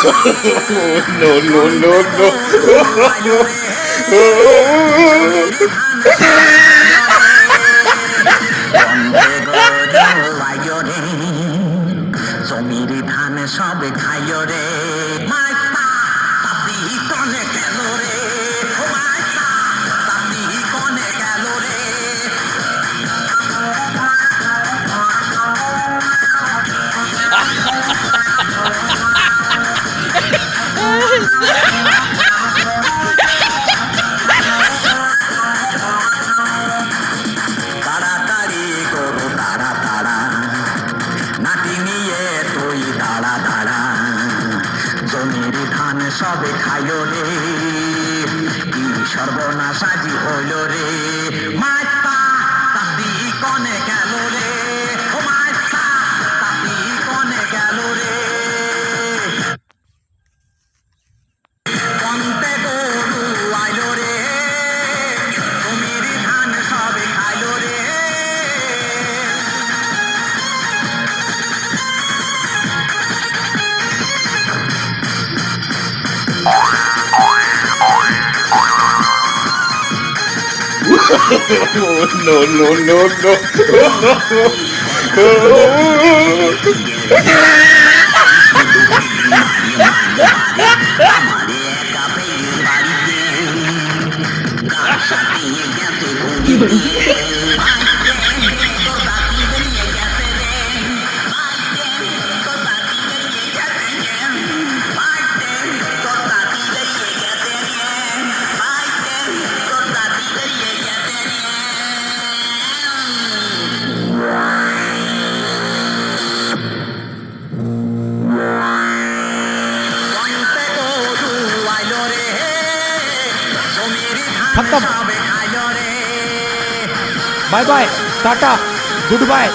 No, no, no, জমির ধান সব খাইল রে মাইপা তাপি কনে গেল রে মাইপা তাপি কনে গেল রে তাড়াতাড়ি করো তাড়া তাড়া নাতি নিয়ে তুই দাঁড়া দাঁড়া জমির ধান সবে খাইল রে কি সর্বনাশ আজি হইল রে মাইপা তাপি কনে গেল রে ও মাইপা তাপি কনে গেল রে কন্তে গরু আইল রে জমির ধান সবে খাইল রে no, no, no, আমারে একা পেয়ে বাড়িতে গাছ সাথিয়ে গেছে ঘুমিয়ে তোর দাঁতি বেরিয়ে গেছে রে তোর দাঁতি বেরিয়ে গেছে রে তোর দাঁতি বেরিয়ে গেছে রে তোর দাঁতি বেরিয়ে গেছে রে কন্তে গরু আইল রে জমির ধান খতম। সবে খাইল রে bye bye tata good bye